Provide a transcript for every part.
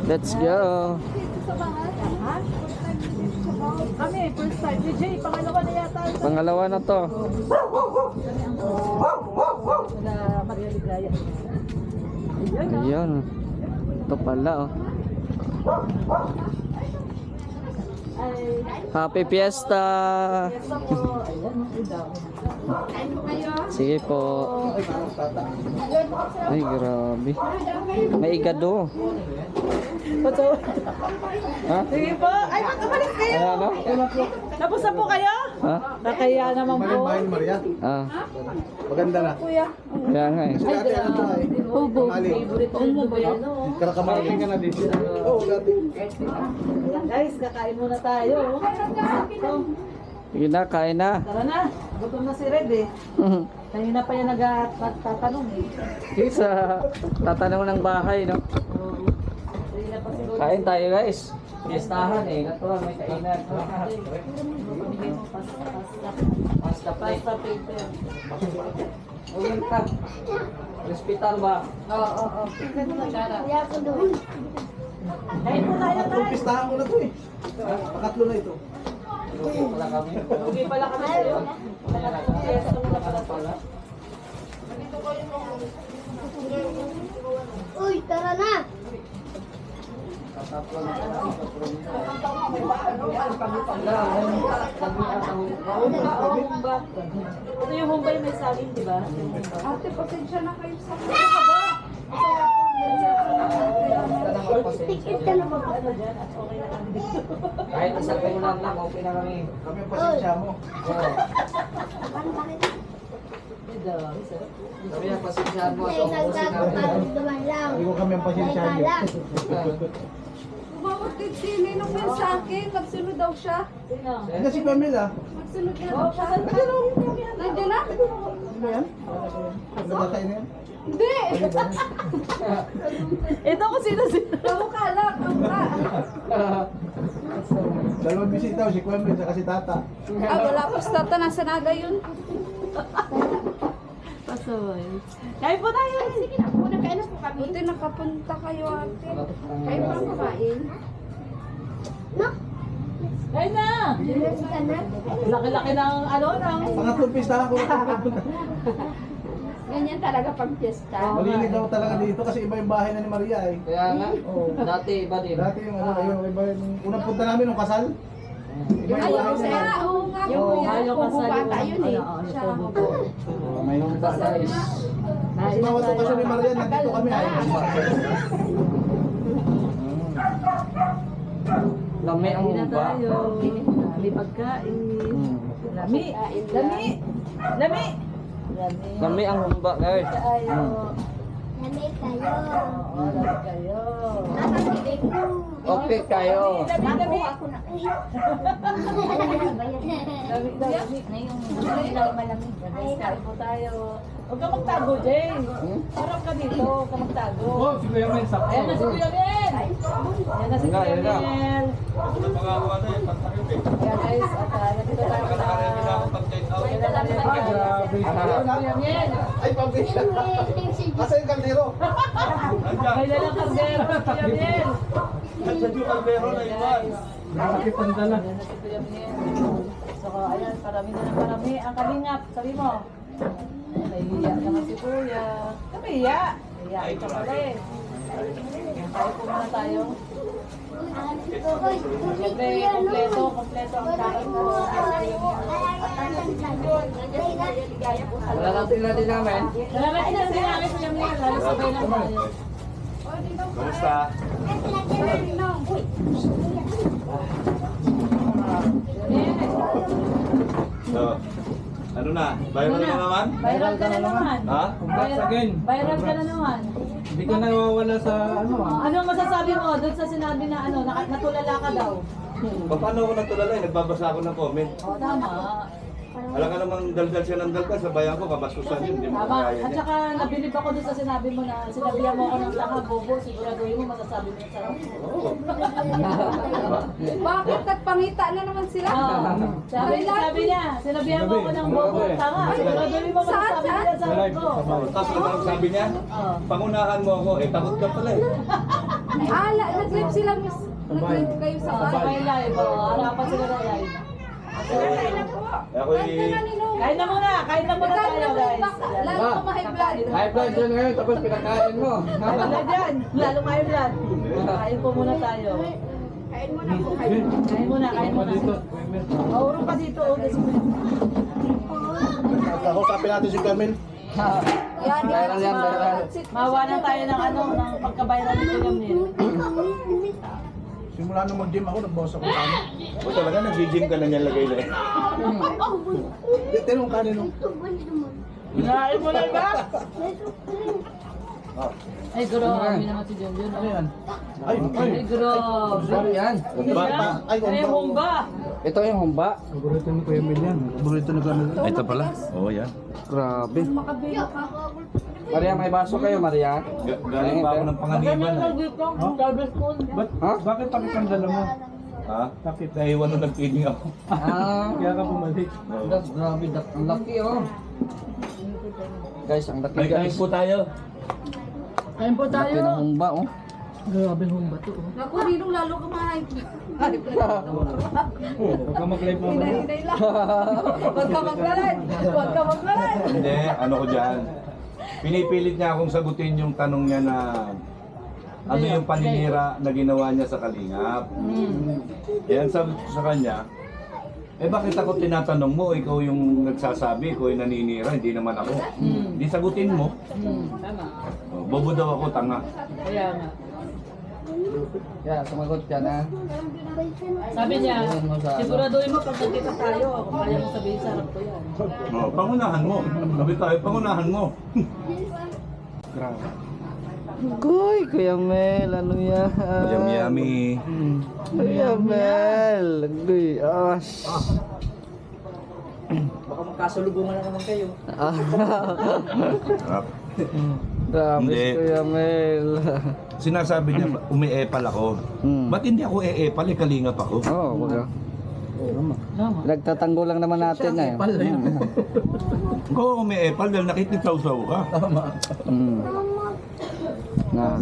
Let's go. Kami, first time. DJ, pangalawa na yata. Pangalawa na to. Sila Maria Ligaya. Ayun. Ito pala oh. Ay, Happy Fiesta. yes po. Ayan, Sige po. Ay, grabe. May igado. Ha? sige po. Ay, umalis kayo. Ano? Tapos na po kayo? Ha? Nakaya naman po. Maria. Ah, Maganda na. Kuya. kaya nga eh. Kasi dati ano to ay. Ubo. Kamali. Favorite mo ba yan? Karakamali ka na dito. Oo, dati. Guys, kakain muna tayo. Sakto. Sige na, kain na. Tara na. Gutom na si Red eh. Kanina pa yan nagtatanong eh. Sa tatanong ng bahay, no? Kanina pa siguro. Kain tayo guys. Fiestahan eh. Natural, may kainan. Pamigay mo Pasta plate. pasta paper. Ulan ka. Hospital ba? Oo. Tingnan mo na Chara. Kain po tayo Tatlong tayo. pistahan ko na to eh. Pakatlo na ito. Okay pala kami. Okay pala kami sa'yo. Yes, muna pala pala. Uy, tara na! Tatapos na. Ito yung Humbay may saging, di ba? Ate, pasensya na kayo sa Tikit ka na ba? Ano dyan? At okay na kami dito. Kahit isang ulan lang, okay na kami. Kami ang pasensya mo. Oo. Ito, sarap. Sabi ang pasensyahan mo. Dahil nagkakapagdaman lang. Hindi ko kami ang pasensya Dahil niyo. lang. Tumawag din si Ninong yan sa akin. Magsunod daw siya. Sino? Hindi si Pamela. Magsunod yan Oh, daw siya. pasan ka nung Nandiyan na? Ano yan? Nagkakain na yan? Hindi! Ito kung sino-sino. Kamukha lang. Kamukha. Dalawang bisita, si Kwembe, saka si Tata. Ah, wala po sa tata. Nasa naga yun. Pasaway. Kain po tayo. Sige na, muna kain na po kami. Buti nakapunta kayo ate. Kain pa kumain. No? Kain na. Relax ka na. Laki-laki ng ano, ng... Pangatlong pistahan ko na ito. Ganyan talaga pag fiesta. Malinig daw talaga dito kasi iba yung bahay na ni Maria eh. Kaya nga, dati iba din. Dati yung ano, yung iba yung unang punta namin nung kasal. Iba yung Ayun bahay nga. na. Oo nga po Yung yan. ayaw Kubo kasal bata yun eh. Siya. Kubo. May nung Guys, Kasi bawat okasyon ni Maria, nandito kami ay. lami ang Kain na uba. tayo. Lami pagkain. Lami. Lami. Lami. Lami. Lami ang humba guys. Tayo. Lamig kayo. Oo, lami kayo. Nakakibig ko. Okay kayo. Lami, lami. Ako na. Lami, lami. Na yung malamig. Guys, kain po tayo. Huwag ka magtago, Jay. Harap ka dito. Huwag ka magtago. Oh, si Kuya Mel, sakto. Ayan na si Kuya Mel. Ayan na si Kuya Ayan na. Mel. Ayan guys, at nandito tayo sa... Ayan na lang tayo. Kuya Mel. Ay, pabisya. Asa yung kaldero? May lalang kardero. Kuya Mel. Asa yung kaldero na iwan? Nakakit ang dala. Ayan na si Kuya Mel. So, ayan, parami na ng parami. Ang kalingap, sabi mo. Nahihiya naman si Kuya. Nahihiya. Nahihiya ka pala eh. Tayo po muna tayo. Siyempre, kompleto ang kain mo. Wala natin natin namin. Salamat din sa namin Kuya Mel. Lalo sabay lang tayo. Kamusta? So, ano na? Viral na naman? Viral ka na naman. Ha? Viral ka na naman. Hindi ka nawawala sa ano Ano ang masasabi mo doon sa sinabi na ano, natulala ka daw? Paano ako nagtulala eh? Nagbabasa ako ng comment. O, tama. Alam ka namang daldal siya ng daldal sa bayan ko, kabasusan yun, hindi mo Tama. kaya At niya. saka nabilib ako doon sa sinabi mo na sinabihan mo ako ng tanga bobo, siguraduhin mo masasabi mo yung sarap. Oo. Bakit nagpangita na naman sila? Sabi niya, sinabihan mo ako ng bobo, tanga. Siguraduhin mo masasabi mo yung sarap ko. Tapos ano ang sabi niya? Oo. Pangunahan mo ako, eh takot ka pala eh. Nag-live sila, miss. Nag-live kayo sa Sabay live, harapan sila na live. Ako Kain na muna tayo guys. Lalo ka ma-high blood. High blood dyan ngayon, tapos pinakain mo. Kain na dyan, lalo kayo blood. Kain po muna tayo. Kain mo na po kayo. Kain muna. Maurong pa dito. Kausapin natin si Carmen. Yan, Viral yan, viral. Mawanan tayo ng ng pagka-viral ni Kuya Mil. Simula nung mag-gym ako, nagbawas ako sa ano. O talaga, nag-gym ka na niyan lagay na eh. Tinong kanin nung. Nain mo na ba? Ay, grabe naman si John John. Ano yan? Ay, Ay, grabe. Ano yan? Humba. Ay, Ay, humba. Ito yung humba. Paborito ni Kuya Mel yan. Paborito ni Kuya Mel. Ito pala. Oo, yan. Grabe. Makabilo ka. Maria, may baso kayo, Maria? Galing pa ako ng panganiban. Ganyan lang dito. Sabi spoon. Ha? Bakit takit ang dala mo? Ha? Bakit? Naiwan nung nag-feeding ako. Ah, ka bumalik. grabe. Ang laki, oh. Guys, ang laki, May kain guys. po tayo. Kain po Laki ng tayo. humba, oh. Grabe humba to. Naku, Ninong, lalo ka ma-high blood. Huwag ka mag-live mo. Hinay-hinay lang. Huwag ka mag-live. Huwag ka mag-live. Hindi, ano ko dyan. Pinipilit niya akong sagutin yung tanong niya na ano yung paninira na ginawa niya sa Kalingap. Yan sabi ko sa kanya, eh bakit ako tinatanong mo, ikaw yung nagsasabi, ikaw yung naninira, hindi naman ako. Hindi sagutin mo. Tama. Oh, bobo daw ako, tanga. Kaya nga. Yeah, sumagot ka na. Sabi niya, siguraduhin mo pag nagkita tayo, kung kaya mo sabihin sa harap ko yan. Oh, pangunahan mo. Sabi tayo, pangunahan mo. Grabe. Goy, Kuya Mel, ano yan? Yummy. Kuya Mel, goy, ash. Baka magkasulubungan na naman kayo. Sarap. Grabe Hindi. si Kuya Mel. Sinasabi niya, umiepal ako. Ba't hindi ako eepal, Kalingap ako? Oo, wag Tama. Nagtatanggol lang naman natin eh. Kung umiepal dahil nakikitawsaw ka. Na,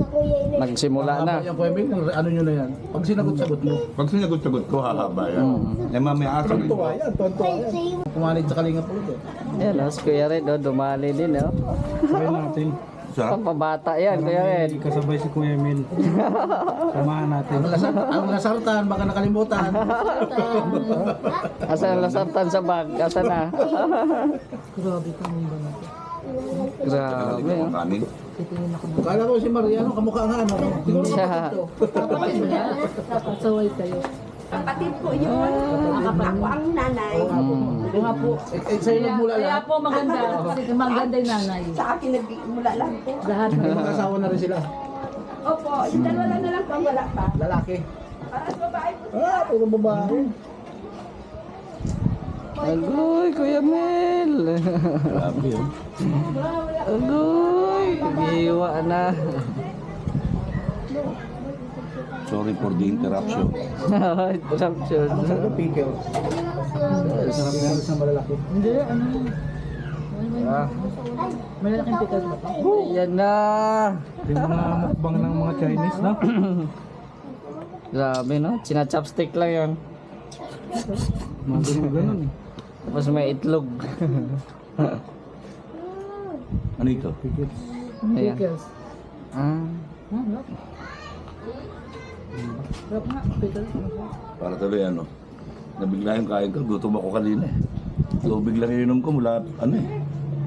nagsimula na. Yung Kuya Mel, ano nyo na yan? Pag sinagot-sagot mo. Pag sinagot-sagot ko, hahaba yan. Eh mamaya asa rin. Tuwa yan, tuwa yan. Pumalit sa Kalingap ulit eh. Yan, si Kuya Red, oh, dumali din, oh. Sabay natin. Sarap. Pampabata yan, Kuya Red. Kasabay si Kuya Mel. Samahan natin. Ang lasartan, baka nakalimutan. Asan ang lasartan sa bag? Asan na? Grabe ka humba na to. Grabe, Galing oh. ako kanin. Kala ko si Mariano, kamukha nga ano. Siya. Kapatid niya, dapat saway kayo. Kapatid ko yun. Ako ang nanay. Ito nga po. Sa'yo nagmula Kaya lahat. po maganda. Kasi maganda yung nanay. Sa akin nagmula lang po. Lahat May na. mag-asawa na rin sila. Opo, yung dalawa lang na lang pang wala pa. Lalaki. Para sa babae po. Puro babae. Agoy, Kuya Mel. Grabe yun. Agoy, biwa na. Sorry for the interruption. Interruption. Masarap yung pickle. Masarap yung sa malalaki. Hindi, ano. Ah, Malalaking pickles ba to? yan na. Yung mga mukbang ng mga Chinese, no? Grabe, no? Sinachopstick lang yun. Mga ganun eh. Tapos may itlog. Ano ito? Ayan. Pickles. Ah. Sarap nga, pickles. Para tuloy ano. Nabigla yung kain ko, gutom ako kanina eh. Tubig lang ininom ko mula ano eh.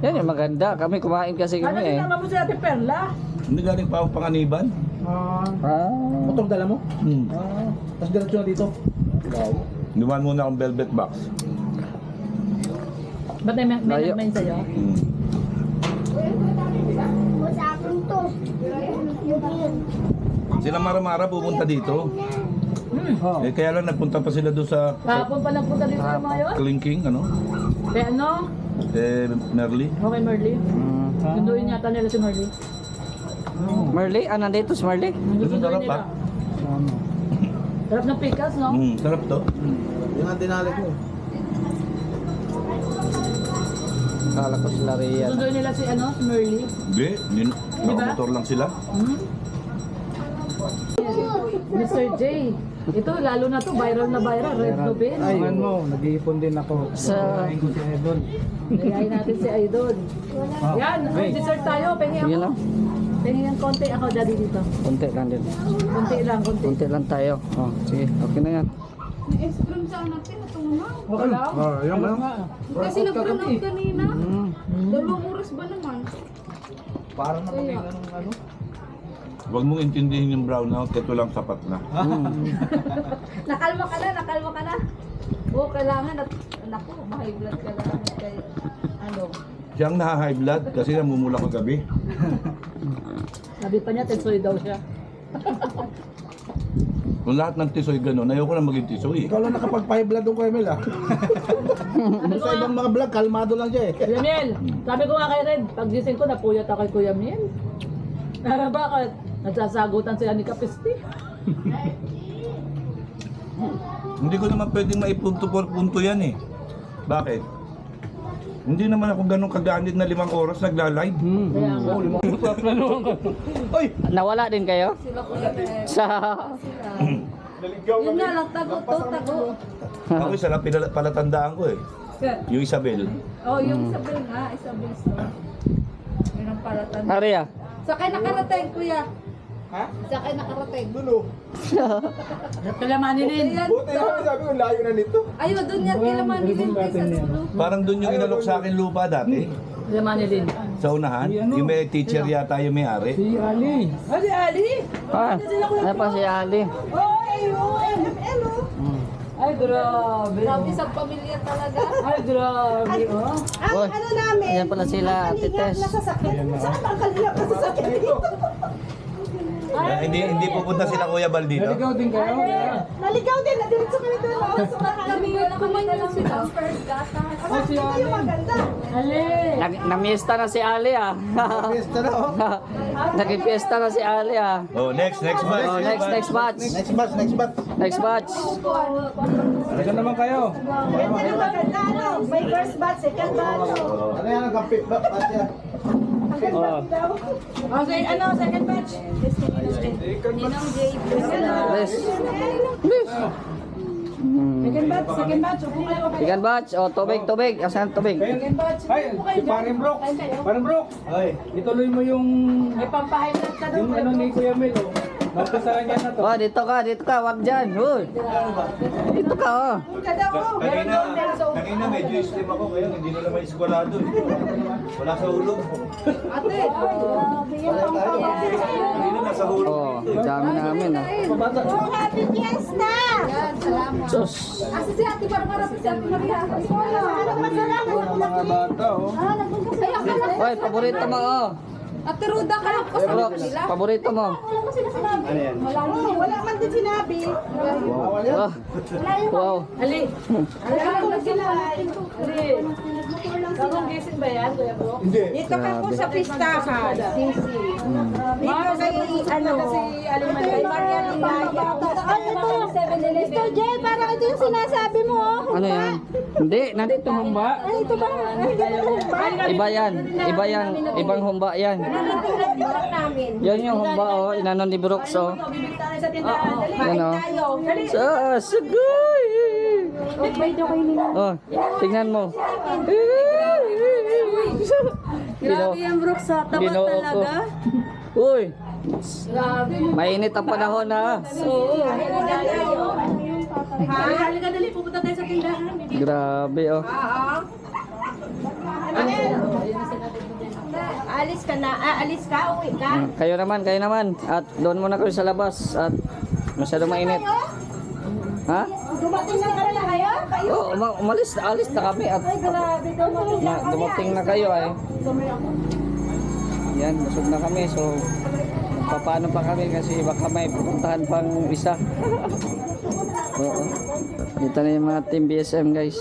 Yan yung maganda. Kami kumain kasi Ano kami eh. sinama mo si Ate Perla? Hindi galing pa ako panganiban. Ah. Motor dala mo? Hmm. Tapos diretso na dito. Dumaan muna akong velvet box. Ba't may Layo. nagmain sa'yo? Hmm. Sa akin to. Sila Mara-Mara pupunta dito. Oh. Eh kaya lang nagpunta pa sila doon sa Kahapon pa nagpunta dito sa mga yun? Klingking, ano? Kaya ano? Merly. Okay, Merly. Sunduin yata nila si Merly. Merly? Ah, nandito si Merly? Sunduin sarap nila. pa. Sarap ng pickles, no? Sarap to. Yung ang dinalik mo. Kala ko sila Rian. Sunduin nila si ano, si Merly. Hindi, nakamotor lang sila. Mr. J. Ito, lalo na to, viral na viral. Red Nobel. Ay, mo, nag-iipon din ako. Sa- Ayain ko si Idol. Gayahin natin si Idol. Yan, dessert tayo. Pengi Sige ako. lang. Pengi ng konti ako, daddy dito. Konti lang din. Konti lang, konti. Konti lang tayo. Oh, sige. Okay na yan. Wala. Oh, yung ano? Kasi nag-brown out kanina. Mm. 2 oras ba naman? Para naman yung ano? Huwag mong intindihin yung brownout, ito lang sapat na. Nakalma ka na, nakalma ka na. Oo, kailangan. Naku, ma-high blood ka lang. Kaya, ano, Siyang na-high blood kasi namumula kagabi. sabi pa niya, tensoy daw siya. Kung lahat ng tisoy gano'n, ayoko na maging tisoy. Ikaw lang nakapag-high blood doon ko, Emil ah. Sa ibang mga vlog, kalmado lang siya eh. Kuya Miel, sabi ko nga kay Red, pag gising ko, napuyat ako kay Kuya Miel. Bakit? Nagsasagutan sila ni Kapisti. Hindi ko naman pwedeng maipunto por punto yan eh. Bakit? Hindi naman ako ganun kaganit na 5 oras nagla-live. Kaya nga. Oy! Nawala din kayo? Sa... Yun nga lang, tago to, tago. Ako isa lang palatandaan ko eh. Yung Isabel. Oh, yung Isabel nga, Isabel Store. Yun ang palatan. Maria. Sakay nakarating, kuya. Ha? Sakay nakarating. Dulo. Kalamaninin. Buti namin sabi ko, layo na nito. Ayun, doon yan, kalamaninin. Parang doon yung inalok sa akin lupa dati. Kalamaninin. Sa unahan. Yung may teacher yata yung may-ari. Si Ali. Ali, Ali! Ah, ano pa si Ali? Ay, grabe. Grabe sa pamilya talaga. Ay, grabe, oh. Uy, ayan pala sila, Ate Tess. Hindi pupunta sila Kuya Bal dito. Naligaw din kayo? Naligaw din, nadiretso kami doon. Kami kumain lang sila. Oh, si Ali. Ali! Namiesta na si Ali ah. Fiesta na oh. Naging-fiesta na si Ali ah. Oh, next batch. Oh, next batch. Next batch, next batch. Next batch. Halika naman kayo. May first batch, second batch. Ano yan, nagkampit ba? Batch yan. Oh. Okay, ano, second batch? Ninong J. Please. Please. Second batch, upo kayo. Second batch. Oh, tubig. Asan tubig? Second batch. Ay, si Paring Brook. Paring Brook. Ay, ituloy mo yung May pampahilat ka daw. yung ano ni Kuya Mel oh. Magpasaran niya na to. Oh, dito ka. Wag dyan. Uy. Dito ka oh. Kanina medyo slim ako kaya hindi na naman iskwalado eh. Wala sa ulo. Ate, Kanina nasa ulo. Oh, dami namin ah. Happy Fiesta! Sus. kasi si Ate Barbara, si Ate Maria. Mga bata oh. Oy, paborito mo oh. Ate Ruda ka lang. Brooks, paborito mo. Wala man din sinabi. Wow. Wow. Ali. Ali. Ali. Bagong gising ba yan, Kuya Bro? Hindi. Dito ka po sa pistahan. Sisi. Dito kay ano. Kasi Aliman Kay Maria Ligaya. Ano ito? Mr. J, parang ito yung sinasabi mo. Ano yan? Hindi, nandito humba. Ano ito ba? Ay, ito ba humba? Iba yan. Ibang humba yan. Nagbitak namin. Yan yung humba oh, inanon ni Brooks oh. bibigyan sa tindahan. Dali. Yan oh. Tayo. Sasugoy! May daw kayo nila. Oh, tingnan mo. Grabe yan, Brooks, sa tapat Ginoo ko. talaga. Uy, Grabe. mainit ang panahon na. Oo. Halika dali, pupunta tayo sa tindahan. Grabe oh. Alis ka na. Alis ka. Uwi ka. Kayo naman. At doon muna kayo sa labas. At masyado mainit. Ha? Dumating na pala kayo? Oh, alis na kami at Grabe daw. dumating na kayo ay. Yan, busog na kami. So, paano pa kami kasi baka may pupuntahan pang isa. Oo. Dito na yung mga team BSM guys.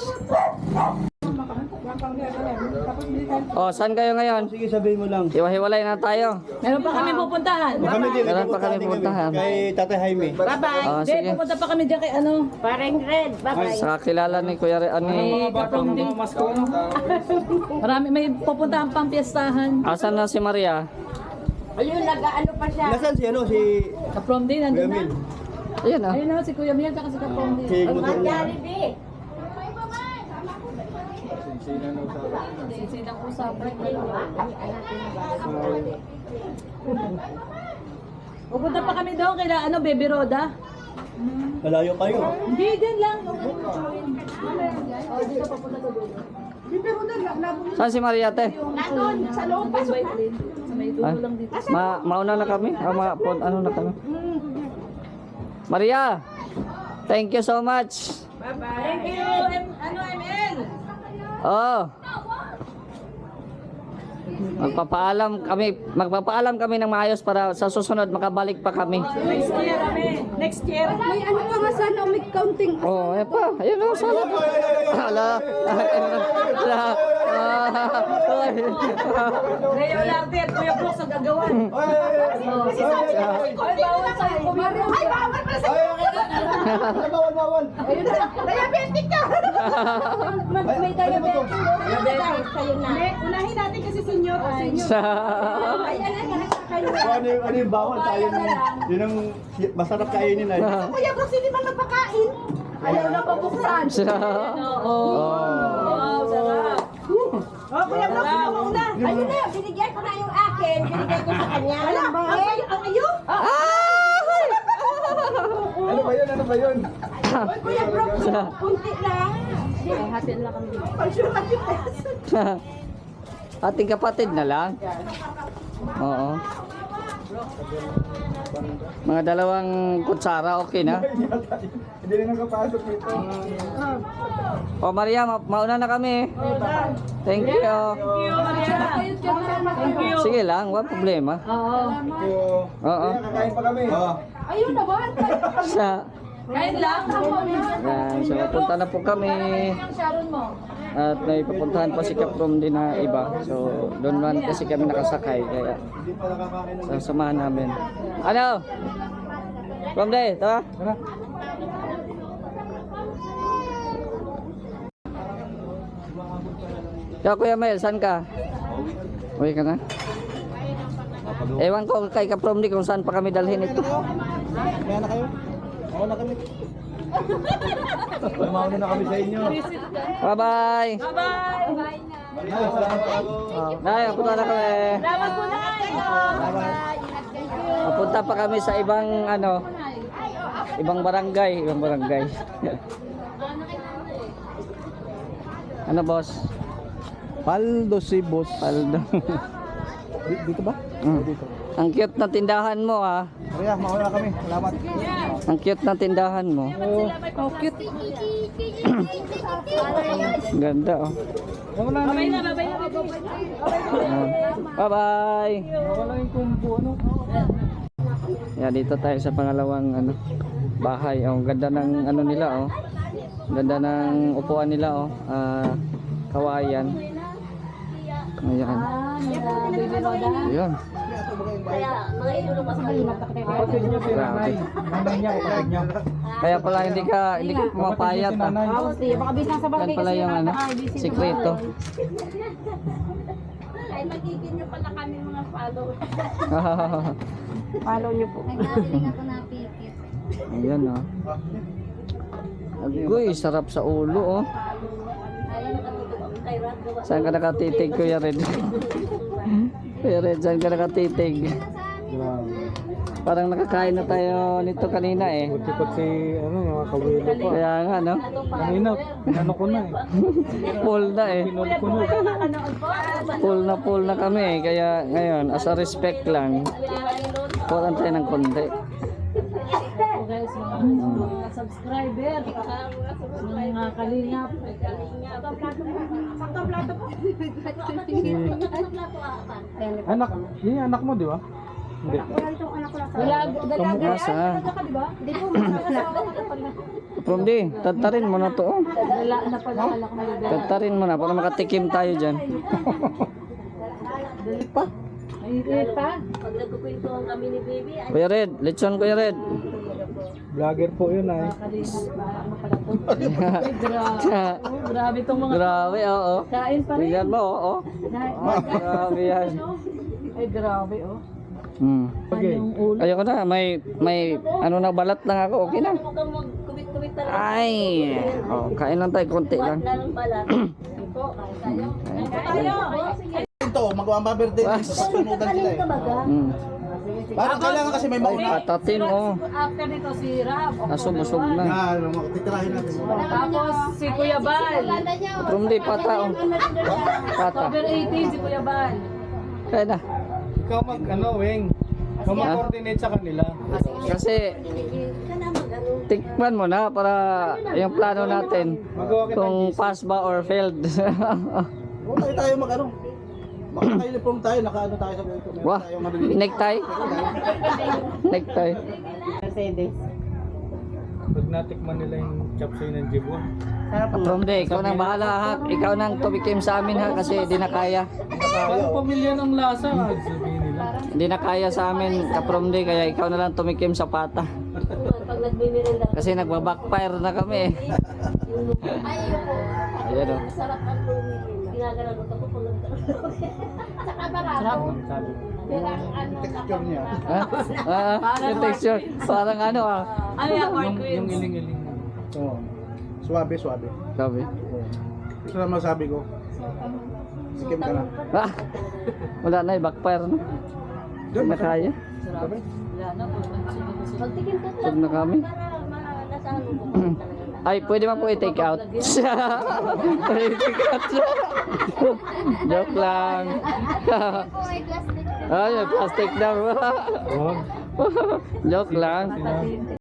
Oh, saan kayo ngayon? Sige, sabihin mo lang. Hiwa-hiwalay na tayo. Meron pa kami pupuntahan. Kami din. Meron pa kami pupuntahan. Kay Tatay Jaime. Bye-bye. Oh, Hindi, sige. pupunta pa kami dyan kay ano. Parang red. Bye-bye. Sa kilala ni Kuya May kapromding. Marami, may pupuntahan pang piyestahan. Asan na si Maria? Ayun, nag-ano pa siya. Nasaan si ano? Si Kapromding, nandun na. Kuya Mel. Ayan ah. Ayun na, si Kuya Mian, tsaka si Kapong. Sinsidang usapan. Pupunta pa kami doon kaya ano, Baby Roda. Malayo kayo. Hindi, din lang. Oh, dito papunta sa dulo. Saan si Mariate? Nandun, sa loob pa. Sa may dulo lang dito. Mauna na kami? Ano na kami? Maria! Thank you so much! Bye-bye. Thank you, ML. Oh. Magpapaalam kami ng maayos para sa susunod makabalik pa kami. Next year kami. Next year. May ano pa nga sana, may counting. Oh, ayan pa. Ayun oh, sana. Hala. Leo Larte at Kuya Brooks ang gagawan. Kasi sabi niya, ay bawal sa'yo. Ay bawal pala sa'yo. Bawal. Ayun na, diabetic ka. May diabetes. Kayo na. Unahin natin kasi senior. Ayan na, kayo na. Ano yung bawal tayo yun ang masarap kainin ay. Kuya Brooks, hindi man nagpakain. Ayaw na pabuksan. Wow, sarap. Oh, Kuya Brooks, ikaw mauna. Ayun na, binigyan ko na yung akin. Binigyan ko sa kanya. Alam ba? Ang iyo? Ano ba yun? Oy, Kuya Brooks, kunti lang. Hatin lang kami dito. Ating kapatid na lang. Oo. Mga dalawang kutsara, okay na. Hindi na nakapasok dito. Oh Maria, mauna na kami. Thank you. Thank you. Sige lang, walang problema. Oo. Oo. Kakain pa kami. Ayun naman. Kain lang. Yan, so punta na po kami. Sharon mo. At may papuntahan pa si Kaprom din na iba. So doon man kasi kami nakasakay. Kaya sasamahan namin. Ano? From day, tara. Ikaw Kuya Mel, saan ka? Uwi ka na? Ewan ko kay Kaprom di kung saan pa kami dalhin ito. Kaya na kayo? Oo na kami. Mauna na kami sa inyo. Bye-bye! Bye-bye. Nay, punta na kami. Salamat po na kayo. Papunta pa kami sa ibang ibang barangay. Ano boss? Paldo si boss. Paldo. Dito ba? Dito. Ang cute na tindahan mo ah. Kaya, mauna na kami. Salamat. Ang cute na tindahan mo. Oh, cute. Ganda oh. Mauna na. Bye na. Bye-bye. Wala yung kumbo, ano? Yeah, dito tayo sa pangalawang bahay. Oh, ganda ng ano nila oh. Ganda ng upuan nila oh. Kawayan. Ayan. Baby Roda. Ayan. Kaya, mga ilulong mas malimat. Kapatid niyo si nanay. Nanay niya, kapatid niya. Kaya pala hindi ka mapayat ah. Oo, sige. Baka bisang sa Yan barangay pala kasi yung sikreto. Ay, magiging niyo pala kami mga followers. Follow niyo po. Nagkasiling ako napikit. Ayan oh. Agoy, sarap sa ulo oh. Ayun, nakatulog ako kay Rod. Saan ka nakatitig Kuya Red? Kuya Red, saan ka nakatitig? Parang nakakain na tayo nito kanina eh. Tikot si, ano, yung mga kawilo pa. Kaya nga no? Kanina, pinano ko na eh. Full na eh. Kunod. Full na kami eh. Kaya ngayon, as a respect lang, kuhan tayo ng konti. Guys, mga subscriber, mga kalingap. Anak, yun yung anak mo, di ba? Hindi. Wala, dalaga Asa? ka, di ba? Hindi po, masakala. From di, tatarin mo na to oh. Wala na pala alak na yun. Tatarin mo na para makatikim tayo dyan. Ay, pa. Pag nagkukwentuhan kami ni baby, ay Kuya Red, lechon Kuya Red. Vlogger po yun ay. Kalingap ba? Ano pala to? Ay, grabe. Oh, grabe tong mga Grabe oo. kain pa rin. Tingnan mo oo. Grabe yan. Ay, grabe, oh. Okay. Ayoko na, may ano na balat lang ako, okay na. Huwag kang magkumit-kumit talaga. Ay, oh, kain lang tayo, konti lang. Lalong pala. Ito, kain tayo. Ito, magmamaberde din sa sunugan sila eh. Ka baga? Parang kailangan kasi may mauna. Patatin, oh. After nito si Rab. Nasubusog na. Yan, titirahin natin. Tapos si Kuya Bal. From di pata, oh. Pata. October 18 si Kuya Bal. Kaya na. Ikaw Weng. Ikaw mag-coordinate sa kanila. Kasi, Ka na mag-ano. tikman mo na para yung plano natin. Magawa kita Kung pass ba or failed. Huwag tayo mag-ano. Maka-uniform tayo, naka-ano tayo sa ganito. Meron Wah, tayong ano dito. necktie? Necktie. Mercedes. Pag natikman nila yung chapsoy ng Jibon. From di, ikaw nang bahala ha. Ikaw nang tumikim sa amin ha kasi di na kaya. Parang pamilya ng lasa, sabihin nila. Hindi na kaya sa amin kaprom di kaya ikaw na lang tumikim sa pata. Pag nagbimirenda. Kasi nagba-backfire na kami eh. Ayan o. Sarap ang lumili. Ginagana ko tapos kung nagkaroon. Saka barako. Pero ang ano, Texture niya. Ha? Yung texture. Parang ano ah. Ano yan, Mark Queens? iling-iling. Oo. Suwabe. Sabi. Ito na masabi ko. Sikim ka na. Ah, wala na eh, backfire na. Hindi na kaya. Wala na po. Magtikim ka Huwag na kami. para nasa ano mo talaga. Ay, pwede man po i-take out. Pwede i-take out. Joke lang. Ay, may plastic daw. Joke lang.